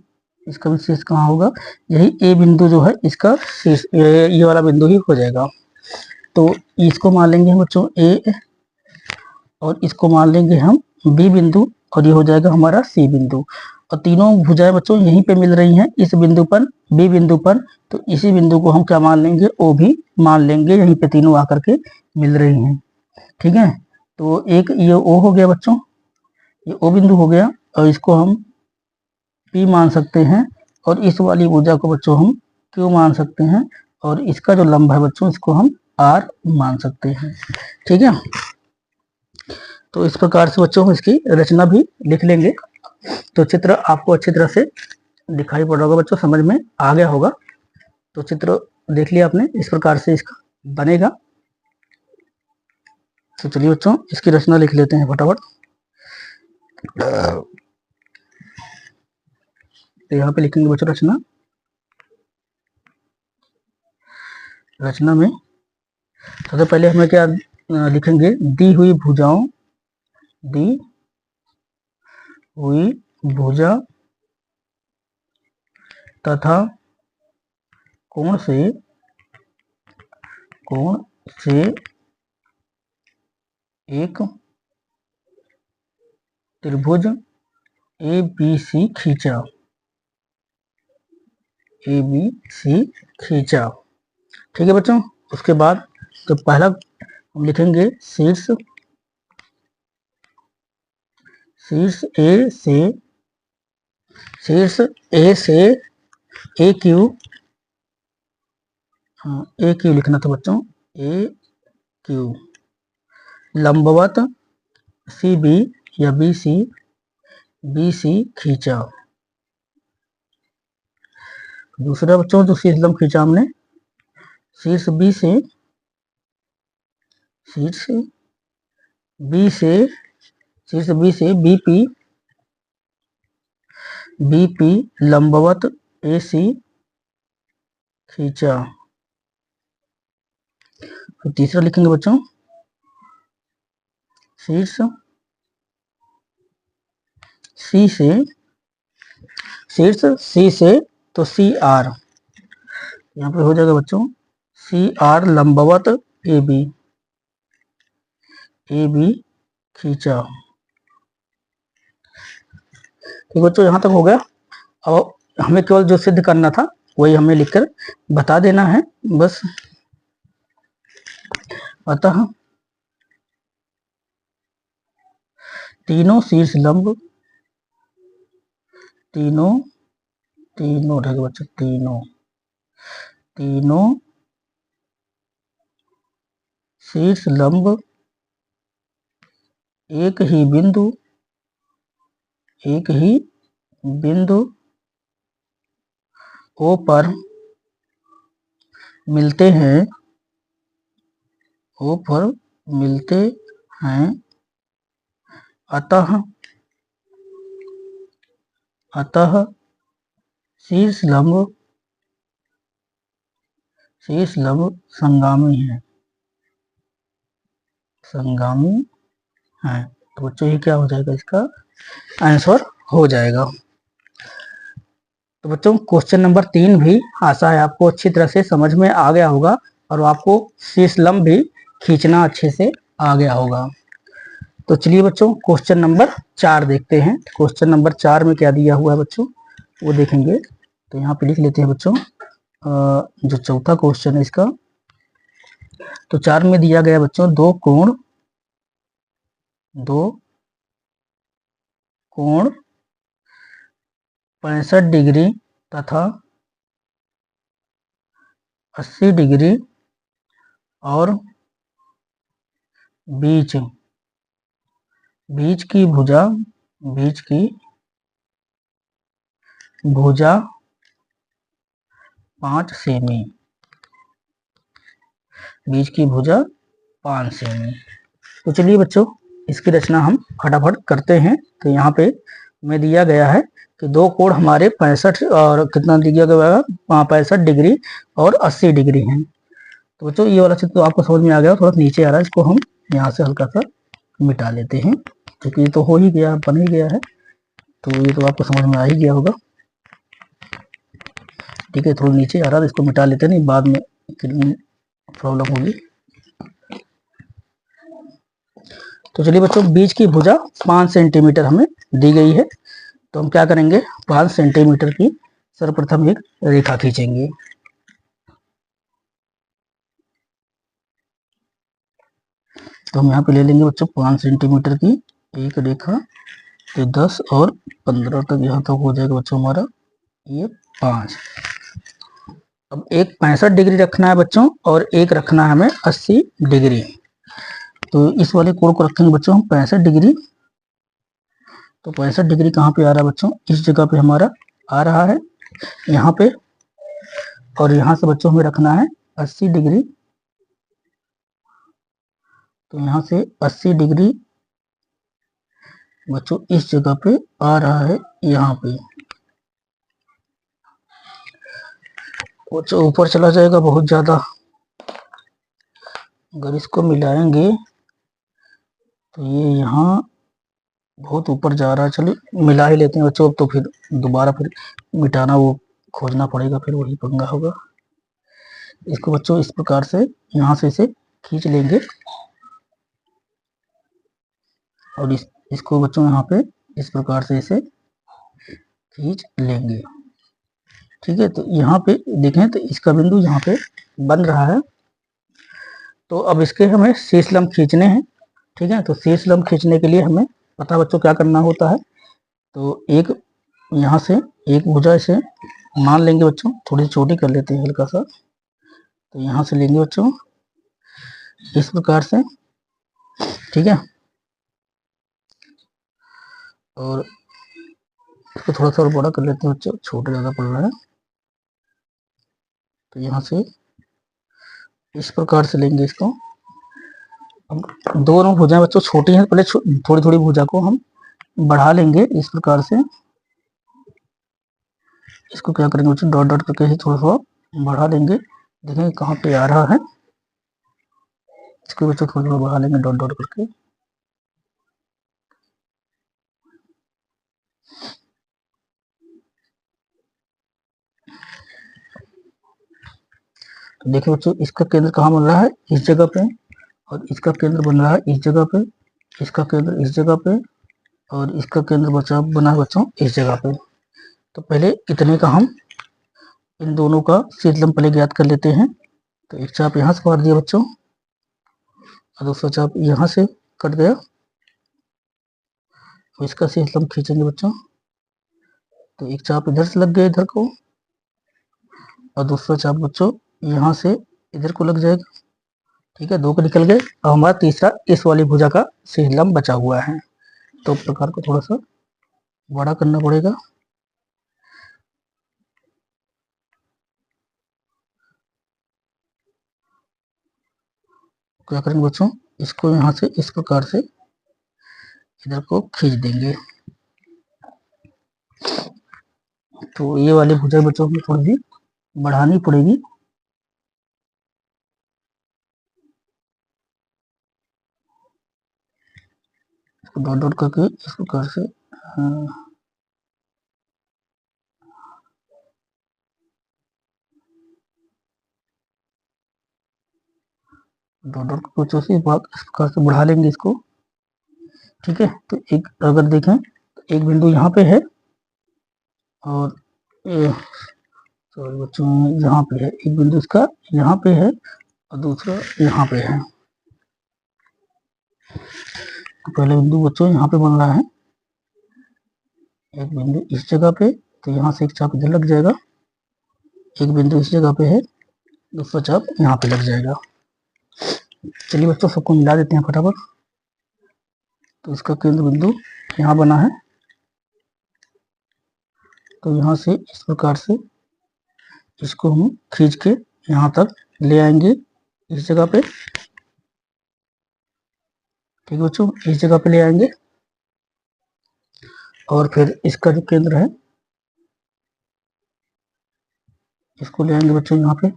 इसका भी शीर्ष कहाँ होगा, यही ए बिंदु जो है इसका शीर्ष ये वाला बिंदु ही हो जाएगा। तो इसको मान लेंगे हम बच्चों ए, और इसको मान लेंगे हम बी बिंदु, और ये हो जाएगा हमारा सी बिंदु। और तीनों भुजाएं बच्चों यहीं पे मिल रही हैं इस बिंदु पर, बी बिंदु पर। तो इसी बिंदु को हम क्या मान लेंगे, ओ भी मान लेंगे, यहीं पे तीनों आकर के मिल रही हैं। ठीक है, तो एक ये ओ हो गया बच्चों, ये ओ बिंदु हो गया, और इसको हम पी मान सकते हैं, और इस वाली भुजा को बच्चों हम क्यू मान सकते हैं, और इसका जो लंब है बच्चों इसको हम आर मान सकते हैं। ठीक है, तो इस प्रकार से बच्चों इसकी रचना भी लिख लेंगे। तो चित्र आपको अच्छी तरह से दिखाई पड़ रहा होगा बच्चों, समझ में आ गया होगा। तो चित्र देख लिया आपने, इस प्रकार से इसका बनेगा। तो चलिए बच्चों इसकी रचना लिख लेते हैं फटाफट। तो यहाँ पे लिखेंगे बच्चों रचना। रचना में सबसे पहले हमें क्या लिखेंगे, दी हुई भुजाओं, दी हुई भुजा तथा कोण से एक त्रिभुज ए बी सी खींचा, ए बी सी खींचा। ठीक है बच्चों, उसके बाद तो पहला हम लिखेंगे शीर्ष, शीर्ष ए से ए क्यू, हाँ ए क्यू लिखना था बच्चों, ए क्यू लंबवत सी बी या बी सी खींचा। दूसरा बच्चों जो शीर्ष लंब खींचा हमने, शीर्ष बी से बीपी लंबवत ए सी खींचा। तो तीसरा लिखेंगे बच्चों शीर्ष सी से तो सी आर, यहाँ पे हो जाएगा बच्चों सी आर लंबवत ए बी खींचा। ठीक बच्चों, यहाँ तक हो गया। अब हमें केवल जो सिद्ध करना था वही हमें लिखकर बता देना है बस। अतः तीनों शीर्ष लंब, तीनों रहेगा बच्चों, तीनों शीर्ष लंब एक ही बिंदु ओ पर मिलते हैं, अतः शीर्ष लंब संगामी है। तो बच्चों ये क्या हो जाएगा, इसका आंसर हो जाएगा। तो बच्चों क्वेश्चन नंबर 3 भी आशा है आपको अच्छी तरह से समझ में आ गया होगा, और आपको शीर्ष लंब भी खींचना अच्छे से आ गया होगा। तो चलिए बच्चों क्वेश्चन नंबर 4 देखते हैं। क्वेश्चन नंबर 4 में क्या दिया हुआ है बच्चों, वो देखेंगे। तो यहाँ पे लिख लेते हैं बच्चों, जो चौथा क्वेश्चन है इसका। तो 4 में दिया गया बच्चों, दो कोण 65 डिग्री तथा 80 डिग्री और बीच बीच की भुजा बीच की भुजा 5 सेमी, बीच की भुजा 5 सेमी। तो चलिए बच्चों इसकी रचना हम फटाफट करते हैं। तो यहाँ पे में दिया गया है कि दो कोण हमारे 65 और कितना दिया गया है, 65 डिग्री और 80 डिग्री हैं। तो बच्चों ये वाला चित्र तो आपको समझ में आ गया, थोड़ा नीचे आ रहा है, इसको हम यहाँ से हल्का सा मिटा लेते हैं, क्योंकि ये तो हो ही गया, बन ही गया है, तो ये तो आपको समझ में आ ही गया होगा। ठीक है, थोड़ा नीचे आ रहा है, इसको मिटा लेते हैं, नहीं बाद में प्रॉब्लम होगी। तो चलिए बच्चों बीच की भुजा 5 सेंटीमीटर हमें दी गई है। तो हम क्या करेंगे, 5 सेंटीमीटर की सर्वप्रथम एक रेखा खींचेंगे। तो हम यहाँ पे ले लेंगे बच्चों 5 सेंटीमीटर की एक रेखा। तो 10 और 15 तक यहाँ तक हो जाएगा बच्चों हमारा ये 5। अब एक 65 डिग्री रखना है बच्चों और एक रखना है हमें 80 डिग्री। तो इस वाले कोण को रखेंगे बच्चों हम 65 डिग्री। तो 65 डिग्री कहाँ पे आ रहा है बच्चों, इस जगह पे हमारा आ रहा है यहाँ पे। और यहाँ से बच्चों हमें रखना है 80 डिग्री। तो यहाँ से 80 डिग्री बच्चों इस जगह पे आ रहा है, यहाँ पे बच्चों ऊपर चला जाएगा बहुत ज्यादा। अगर इसको मिलाएंगे तो ये यहाँ बहुत ऊपर जा रहा है। चलिए मिला ही लेते हैं बच्चों, अब तो फिर दोबारा फिर मिटाना वो खोजना पड़ेगा, फिर वही पंगा होगा। इसको बच्चों इस प्रकार से यहाँ से इसे खींच लेंगे और इसको बच्चों यहाँ पे इस प्रकार से इसे खींच लेंगे। ठीक है, तो यहाँ पे देखें तो इसका बिंदु यहाँ पे बन रहा है। तो अब इसके हमें शीर्ष लंब खींचने हैं। ठीक है, तो शीर्ष लंब खींचने के लिए हमें पता बच्चों क्या करना होता है। तो एक यहाँ से एक भुजा इसे मान लेंगे बच्चों, थोड़ी छोटी कर लेते हैं हल्का सा। तो यहाँ से लेंगे बच्चों इस प्रकार से। ठीक है, और इसको थोड़ा सा और बड़ा कर लेते हैं बच्चों, छोटा ज़्यादा पड़ रहा है। तो यहाँ से इस प्रकार से लेंगे इसको। अब दोनों भुजाएं बच्चों छोटी हैं, पहले थोड़ी थोड़ी भुजा को हम बढ़ा लेंगे इस प्रकार से। इसको क्या करेंगे बच्चों, डॉट डॉट करके ही थोड़ा सा बढ़ा लेंगे। देखेंगे कहाँ पे आ रहा है, इसको बच्चों थोड़ा थोड़ा बढ़ा लेंगे डॉट डॉट करके। तो देखिए बच्चों इसका केंद्र कहाँ बन रहा है, इस जगह पे, और इसका केंद्र बन रहा है इस जगह पे, इसका केंद्र इस जगह पे, और इसका केंद्र बना है बच्चों इस जगह पे। तो पहले इतने का हम इन दोनों का शीतलम पहले ज्ञात कर लेते हैं। तो एक चाप यहाँ से मार दिया बच्चों और दूसरा चाप यहाँ से कट गया। तो इसका शीतलम खींचेंगे बच्चों। तो एक चाप इधर से लग गया इधर को, और दूसरा चाप बच्चों यहाँ से इधर को लग जाएगा। ठीक है, दो को निकल गए। अब हमारा तीसरा इस वाली भुजा का शीतलम बचा हुआ है। तो प्रकार को थोड़ा सा बड़ा करना पड़ेगा। क्या करेंगे बच्चों, इसको यहाँ से इस प्रकार से इधर को खींच देंगे। तो ये वाली भुजा बच्चों को थोड़ी सी बढ़ानी पड़ेगी। इसको डॉट डॉट करके इस प्रकार से डॉट डॉट को बच्चों से इस प्रकार से बढ़ा लेंगे इसको। ठीक है, तो एक अगर देखें तो एक बिंदु यहाँ पे है और सॉरी बच्चों यहाँ पे है, एक बिंदु इसका यहाँ पे है और दूसरा यहाँ पे है। तो पहले बिंदु बच्चों यहाँ पे बन रहा है, एक बिंदु इस जगह पे, तो यहाँ से एक चाप इधर लग जाएगा, एक बिंदु इस जगह पे है, दूसरा चाप यहाँ पे लग जाएगा। चलिए बच्चों सबको मिला देते हैं फटाफट। तो इसका केंद्र बिंदु यहाँ बना है, तो यहाँ से इस प्रकार से इसको हम खींच के यहाँ तक ले आएंगे इस जगह पे। ठीक है बच्चों, इस जगह पे ले आएंगे और फिर इसका जो केंद्र है इसको ले आएंगे बच्चों यहाँ पे।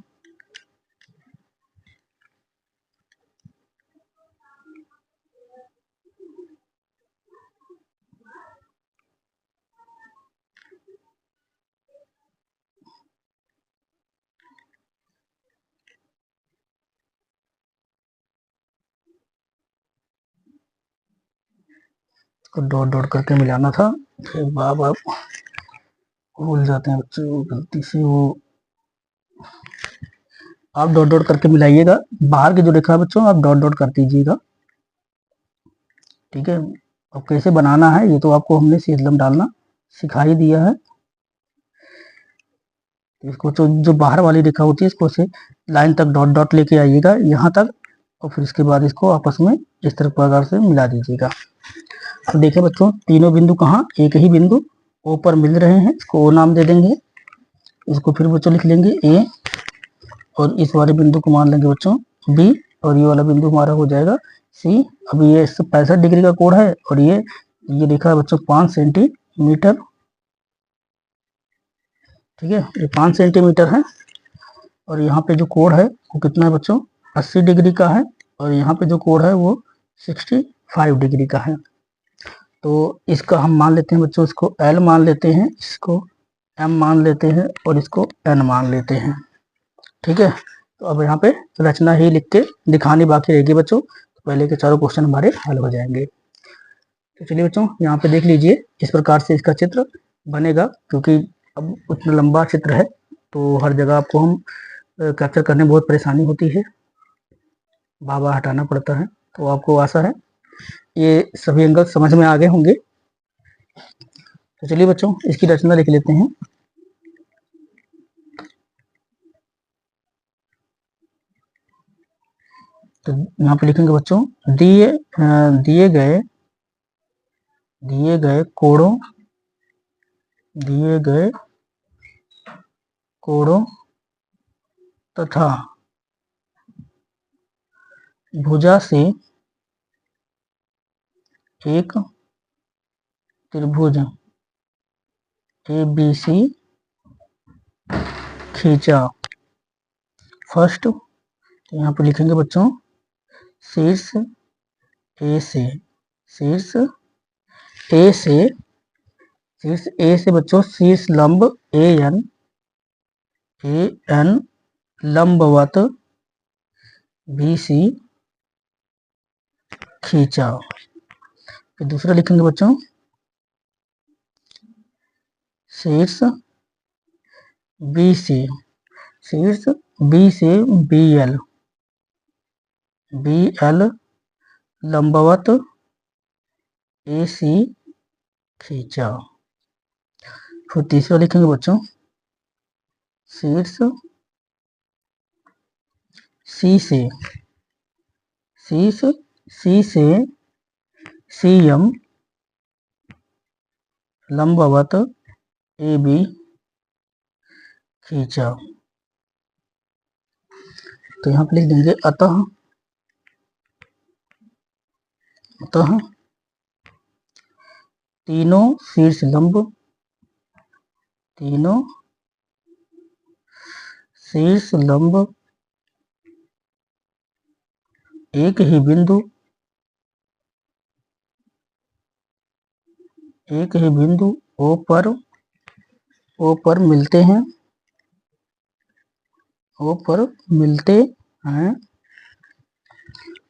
इसको डॉट डॉट करके मिलाना था, फिर बार बार भूल जाते हैं बच्चों गलती से वो। आप डॉट डॉट करके मिलाइएगा, बाहर की जो रेखा है बच्चों आप डॉट डॉट कर दीजिएगा। ठीक है, अब कैसे बनाना है ये तो आपको हमने शीतलम डालना सिखा ही दिया है। इसको जो बाहर वाली रेखा होती है इसको से लाइन तक डॉट डॉट लेके आइएगा यहाँ तक, और फिर इसके बाद इसको आपस में इस तरह प्रकार से मिला दीजिएगा। तो देखिए बच्चों तीनों बिंदु कहाँ एक ही बिंदु ओ पर मिल रहे हैं, इसको ओ नाम दे देंगे। इसको फिर बच्चों लिख लेंगे ए, और इस वाले बिंदु को मान लेंगे बच्चों बी, और ये वाला बिंदु हमारा हो जाएगा सी। अब ये 65 डिग्री का कोण है और ये लिखा है बच्चों 5 सेंटीमीटर। ठीक है, ये 5 सेंटीमीटर है और यहाँ पे जो कोण है वो कितना है बच्चों 80 डिग्री का है, और यहाँ पे जो कोण है वो 65 डिग्री का है। तो इसका हम मान लेते हैं बच्चों, इसको L मान लेते हैं, इसको M मान लेते हैं और इसको N मान लेते हैं। ठीक है, तो अब यहाँ पे रचना ही लिख के दिखानी बाकी रहेगी बच्चों, तो पहले के चारों क्वेश्चन हमारे हल हो जाएंगे। तो चलिए बच्चों यहाँ पे देख लीजिए इस प्रकार से इसका चित्र बनेगा, क्योंकि अब उतना लंबा चित्र है तो हर जगह आपको हम कैप्चर करने में बहुत परेशानी होती है, बार बार हटाना पड़ता है। तो आपको आशा है ये सभी एंगल समझ में आ गए होंगे। तो चलिए बच्चों इसकी रचना लिख लेते हैं। तो यहाँ पे लिखेंगे बच्चों दिए गए कोणों तथा भुजा से एक त्रिभुज ABC खींचा। फर्स्ट यहाँ पे लिखेंगे बच्चों शीर्ष ए से बच्चों शीर्ष लंब AN लंबवत BC खींचा। फिर दूसरा लिखेंगे बच्चों शीर्ष B से BL लंबवत AC खींचा। फिर तीसरा लिखेंगे बच्चों शीर्ष C से CM लंबवत AB खींचा। तो यहाँ पे लिख देंगे अतः तीनों शीर्ष लंब एक ही बिंदु O पर मिलते हैं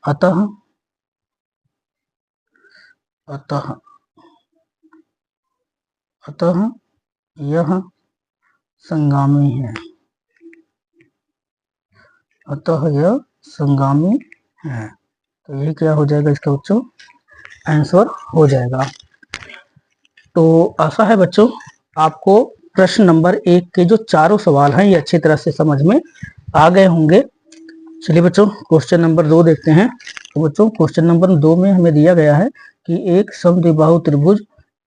अतः अतः अतः यह संगामी है, अतः यह संगामी है। तो ये क्या हो जाएगा इसका बच्चों आंसर हो जाएगा। तो आशा है बच्चों आपको प्रश्न नंबर 1 के जो चारों सवाल हैं ये अच्छी तरह से समझ में आ गए होंगे। चलिए बच्चों क्वेश्चन नंबर 2 देखते हैं। तो बच्चों क्वेश्चन नंबर 2 में हमें दिया गया है कि एक समद्विबाहु त्रिभुज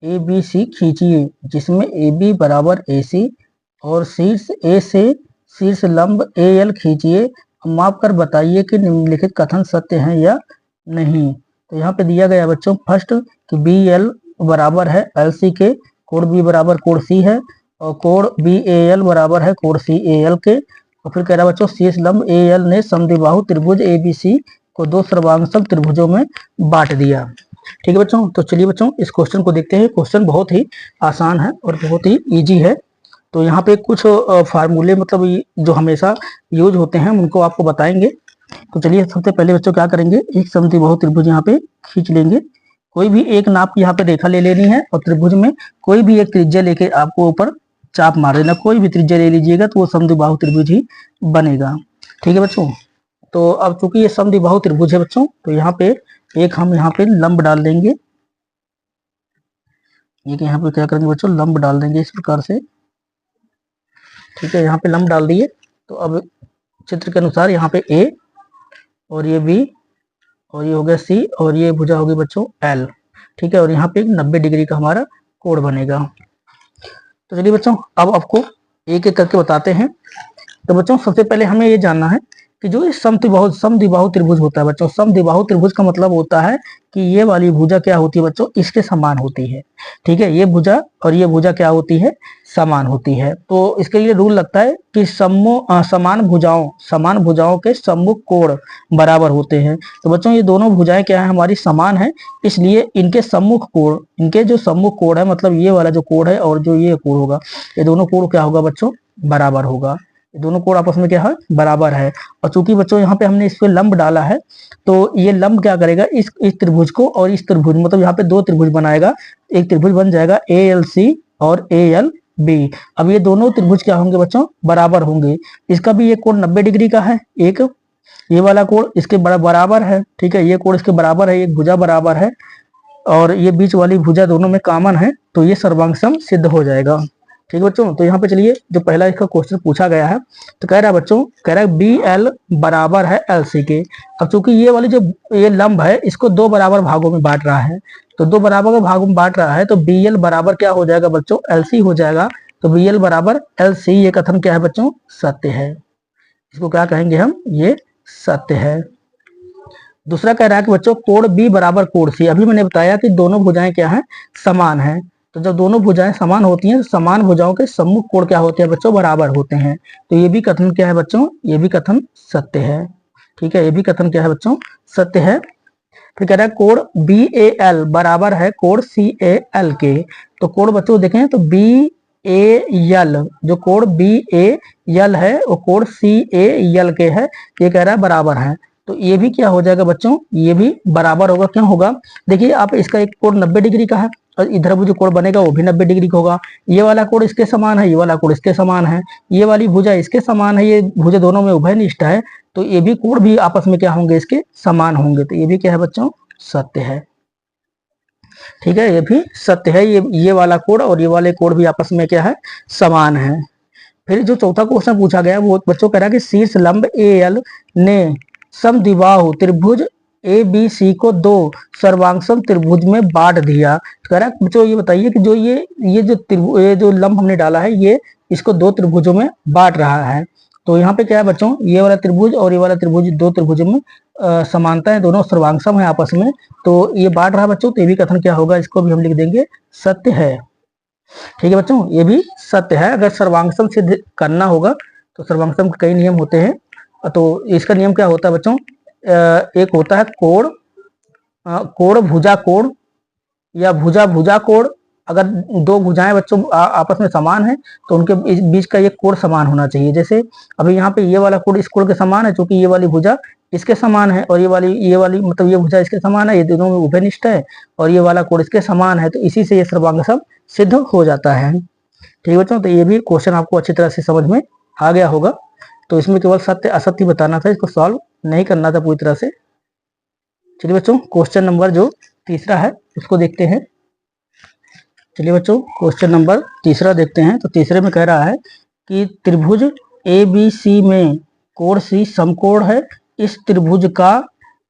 ABC खींचिए जिसमें AB बराबर AC और शीर्ष A से शीर्ष लंब AL खींचिए, माप कर बताइए कि निम्नलिखित कथन सत्य हैं या नहीं। तो यहाँ पे दिया गया बच्चों फर्स्ट कि BL बराबर है LC के, कोण B बराबर कोण C है और कोण BAL बराबर है कोण CAL के। और फिर कह रहा है बच्चों शीर्ष लंब AL ने समद्विबाहु त्रिभुज ABC को दो सर्वांगसम त्रिभुजों में बांट दिया। ठीक है बच्चों, तो चलिए बच्चों इस क्वेश्चन को देखते हैं। क्वेश्चन बहुत ही आसान है और बहुत ही इजी है। तो यहाँ पे कुछ फार्मूले मतलब जो हमेशा यूज होते हैं उनको आपको बताएंगे। तो चलिए सबसे पहले बच्चों क्या करेंगे, एक समद्विबाहु त्रिभुज यहाँ पे खींच लेंगे। कोई भी एक नाप की यहाँ पे रेखा ले लेनी है और त्रिभुज में कोई भी एक त्रिज्या लेके आपको ऊपर चाप मार देना, कोई भी त्रिज्या ले लीजिएगा तो वो समद्विबाहु त्रिभुज ही बनेगा। ठीक है बच्चों, तो अब चूंकि ये समद्विबाहु त्रिभुज है बच्चों तो यहाँ पे एक हम यहाँ पे लंब डाल देंगे। एक यहाँ पे क्या करेंगे बच्चों लंब डाल देंगे इस प्रकार से। ठीक है, यहाँ पे लंब डाल दिए। तो अब चित्र के अनुसार यहाँ पे A और ये B और ये हो गया C और ये भुजा होगी बच्चों L। ठीक है, और यहाँ पे 90 डिग्री का हमारा कोण बनेगा। तो चलिए बच्चों अब आपको एक एक करके बताते हैं। तो बच्चों सबसे पहले हमें ये जानना है कि जो ये समद्विबाहु त्रिभुज होता है बच्चों, समद्विबाहु त्रिभुज का मतलब होता है कि ये वाली भुजा क्या होती है बच्चों इसके समान होती है। ठीक है, ये भुजा और ये भुजा क्या होती है समान होती है। तो इसके लिए रूल लगता है कि समान भुजाओं के सम्मुख कोण बराबर होते हैं। तो बच्चों ये दोनों भुजाएं क्या है हमारी समान है, इसलिए इनके सम्मुख कोण, इनके जो सम्मुख कोण है मतलब ये वाला जो कोण है और जो ये कोण होगा, ये दोनों कोण क्या होगा बच्चों बराबर होगा। दोनों कोण आपस में क्या है बराबर है। और चूंकि बच्चों यहाँ पे हमने इस पे लंब डाला है तो ये लंब क्या करेगा इस त्रिभुज को और इस त्रिभुज मतलब यहाँ पे दो त्रिभुज बनाएगा, एक त्रिभुज बन जाएगा ALC और ALB। अब ये दोनों त्रिभुज क्या होंगे बच्चों बराबर होंगे। इसका भी ये कोण 90 डिग्री का है, एक ये वाला कोण इसके बराबर है। ठीक है, ये कोण इसके बराबर है, एक भुजा बराबर है और ये बीच वाली भुजा दोनों में कॉमन है, तो ये सर्वांगसम सिद्ध हो जाएगा। ठीक है बच्चों, तो यहाँ पे चलिए जो पहला इसका क्वेश्चन पूछा गया है तो कह रहा है बच्चों, कह रहा है BL बराबर है LC के। अब चूंकि ये वाली जो ये लंब है इसको दो बराबर भागों में बांट रहा है, तो दो बराबर के भागों में बांट रहा है तो BL बराबर क्या हो जाएगा बच्चों LC हो जाएगा। तो BL बराबर LC ये कथन क्या है बच्चों सत्य है, इसको क्या कहेंगे हम ये सत्य है। दूसरा कह रहा है कि बच्चों कोण B बराबर कोण C। अभी मैंने बताया कि दोनों भुजाएं क्या है समान है, तो जब दोनों भुजाएं समान होती हैं तो समान भुजाओं के सम्मुख कोण क्या होते हैं बच्चों बराबर होते हैं। तो ये भी कथन क्या है बच्चों ये भी कथन सत्य है। ठीक है, ये भी कथन क्या है बच्चों सत्य है। फिर कह रहा है कोण BAL बराबर है कोण CAL के। तो कोण बच्चों देखें तो BAL जो कोण BAL है वो कोण CAL के है, ये कह रहा है बराबर है। तो ये भी क्या हो जाएगा बच्चों ये भी बराबर होगा। क्यों होगा, देखिए आप इसका एक कोण 90 डिग्री का है और इधर वो जो कोण बनेगा वो भी 90 डिग्री का होगा। ये वाला कोण इसके समान है, ये वाला कोण इसके समान है, ये वाली भुजा इसके समान है, ये भुजा दोनों में उभयनिष्ठ है, तो ये भी कोण भी आपस में क्या होंगे इसके समान होंगे। तो ये भी क्या है बच्चों सत्य है। ठीक है, ये भी सत्य है, ये वाला कोण और ये वाले कोण भी आपस में क्या है समान है। फिर जो चौथा क्वेश्चन पूछा गया वो बच्चों कह रहा है कि शीर्ष लंब AL ने समद्विबाहु त्रिभुज ABC को दो सर्वांगसम त्रिभुज में बांट दिया। कह रहा है बच्चों ये बताइए कि जो ये जो लंब हमने डाला है ये इसको दो त्रिभुजों में बांट रहा है। तो यहाँ पे क्या है बच्चों ये वाला त्रिभुज और ये वाला त्रिभुज दो त्रिभुजों में समानता है, दोनों सर्वांगसम है आपस में, तो ये बांट रहा है बच्चों। तो ये भी कथन क्या होगा, इसको भी हम लिख देंगे सत्य है। ठीक है बच्चों, ये भी सत्य है। अगर सर्वांगसम सिद्ध करना होगा तो सर्वांगसम के कई नियम होते हैं। तो इसका नियम क्या होता है बच्चों, एक होता है कोण भुजा कोण या भुजा भुजा कोण। अगर दो भुजाएं बच्चों आपस में समान है तो उनके बीच का ये कोण समान होना चाहिए। जैसे अभी यहाँ पे ये वाला कोण इस कोण के समान है, क्योंकि ये वाली भुजा इसके समान है और ये वाली मतलब ये भुजा इसके समान है, ये दोनों में उभयनिष्ठ है और ये वाला कोण इसके समान है, तो इसी से ये सर्वांग सम सिद्ध हो जाता है। ठीक है बच्चों, तो ये भी क्वेश्चन आपको अच्छी तरह से समझ में आ गया होगा। तो इसमें केवल सत्य असत्य बताना था, इसको सॉल्व नहीं करना था पूरी तरह से। चलिए बच्चों, क्वेश्चन नंबर जो तीसरा है उसको देखते हैं। चलिए बच्चों, क्वेश्चन नंबर तीसरा देखते हैं। तो तीसरे में कह रहा है कि त्रिभुज ABC में कोण C समकोण है, इस त्रिभुज का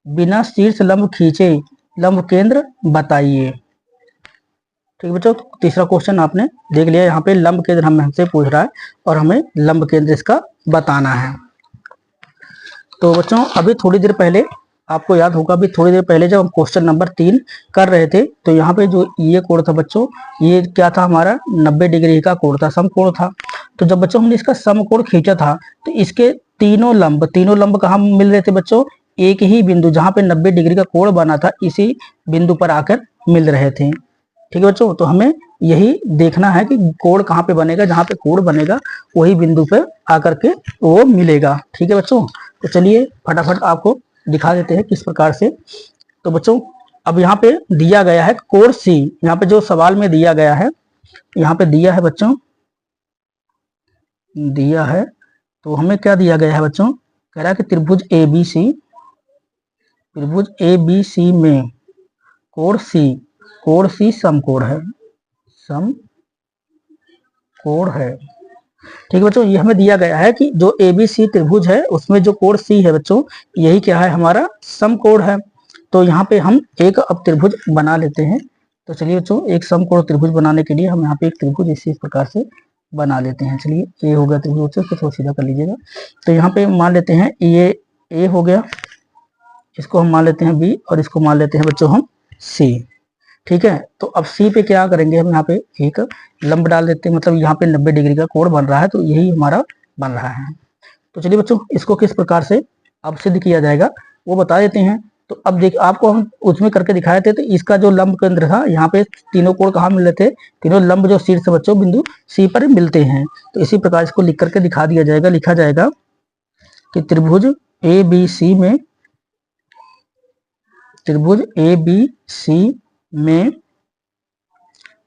बिना शीर्ष लंब खींचे लंब केंद्र बताइए। ठीक है बच्चों, तीसरा क्वेश्चन आपने देख लिया। यहाँ पे लंब केंद्र हमसे पूछ रहा है और हमें लंब केंद्र इसका बताना है। तो बच्चों, अभी थोड़ी देर पहले आपको याद होगा, अभी थोड़ी देर पहले जब हम क्वेश्चन नंबर 3 कर रहे थे, तो यहाँ पे जो ये कोण था बच्चों, ये क्या था, हमारा 90 डिग्री का कोण था, समकोण था। तो जब बच्चों हमने इसका समकोण खींचा था, तो इसके तीनों लंब कहाँ मिल रहे थे बच्चों, एक ही बिंदु जहाँ पे 90 डिग्री का कोण बना था, इसी बिंदु पर आकर मिल रहे थे। ठीक है बच्चों, तो हमें यही देखना है कि कोण कहाँ पे बनेगा, जहाँ पे कोण बनेगा वही बिंदु पे आकर के वो मिलेगा। ठीक है बच्चों, तो चलिए फटाफट आपको दिखा देते हैं किस प्रकार से। तो बच्चों, अब यहाँ पे दिया गया है कोण C, यहाँ पे जो सवाल में दिया गया है, यहाँ पे दिया है बच्चों, दिया है, तो हमें क्या दिया गया है बच्चों, कह रहा है कि त्रिभुज ABC में कोण C समकोण है, समकोण है। ठीक है बच्चों, ये हमें दिया गया है कि जो ABC त्रिभुज है उसमें जो कोण C है बच्चों, यही क्या है, हमारा समकोण है। तो यहाँ पे हम एक अब त्रिभुज बना लेते हैं। तो चलिए बच्चों, एक समकोण त्रिभुज बनाने के लिए हम यहाँ पे एक त्रिभुज इसी प्रकार से बना लेते हैं। चलिए, ये हो गया त्रिभुज, इसको थोड़ा सीधा कर लीजिएगा। तो यहाँ पे मान लेते हैं ये A हो गया, इसको हम मान लेते हैं B और इसको मान लेते हैं बच्चों हम C। ठीक है, तो अब C पे क्या करेंगे, हम यहाँ पे एक लंब डाल देते हैं, मतलब यहाँ पे 90 डिग्री का कोण बन रहा है, तो यही हमारा बन रहा है। तो चलिए बच्चों, इसको किस प्रकार से अब सिद्ध किया जाएगा वो बता देते हैं। तो अब देख, आपको हम उसमें करके दिखाए थे, तो इसका जो लंब केंद्र था, यहाँ पे तीनों कोण कहाँ मिल रहे थे, तीनों लंब जो शीर्ष बच्चों बिंदु C पर मिलते हैं। तो इसी प्रकार इसको लिख करके दिखा दिया जाएगा। लिखा जाएगा कि त्रिभुज ABC में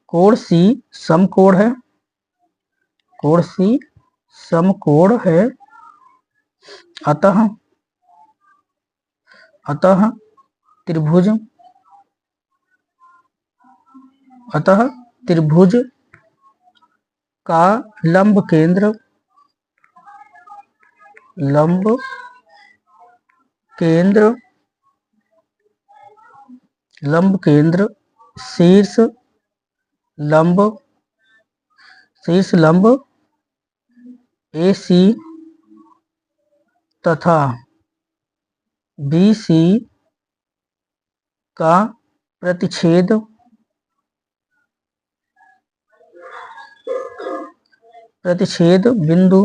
कोण C समकोण है, कोण C समकोण है, अतः त्रिभुज का लंब केंद्र शीर्ष लंब AC तथा BC का प्रतिच्छेद बिंदु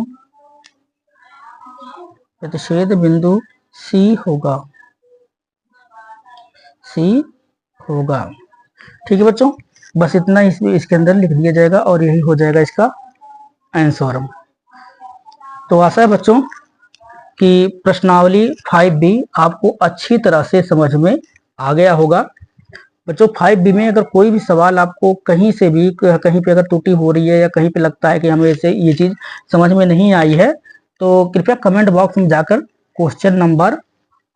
C होगा। ठीक है बच्चों, बस इतना इसके अंदर लिख दिया जाएगा और यही हो जाएगा इसका आंसर। तो आशा है बच्चों कि प्रश्नावली 5B आपको अच्छी तरह से समझ में आ गया होगा। बच्चों, 5B में अगर कोई भी सवाल आपको कहीं से भी कहीं पे अगर त्रुटि हो रही है या कहीं पे लगता है कि हमें से ये चीज समझ में नहीं आई है, तो कृपया कमेंट बॉक्स में जाकर क्वेश्चन नंबर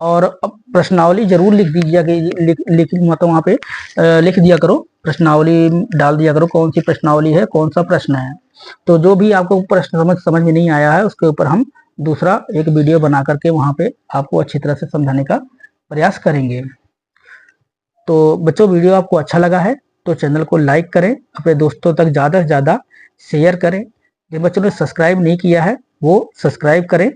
और प्रश्नावली जरूर लिख दीजिएगा, मतलब वहाँ पे लिख दिया करो, प्रश्नावली डाल दिया करो, कौन सी प्रश्नावली है, कौन सा प्रश्न है। तो जो भी आपको प्रश्न समझ में नहीं आया है उसके ऊपर हम दूसरा एक वीडियो बना करके वहाँ पे आपको अच्छी तरह से समझाने का प्रयास करेंगे। तो बच्चों, वीडियो आपको अच्छा लगा है तो चैनल को लाइक करें, अपने दोस्तों तक ज़्यादा से ज़्यादा शेयर करें। जिन बच्चों ने सब्सक्राइब नहीं किया है वो सब्सक्राइब करें।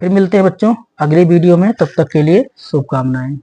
फिर मिलते हैं बच्चों अगली वीडियो में, तब तक के लिए शुभकामनाएं।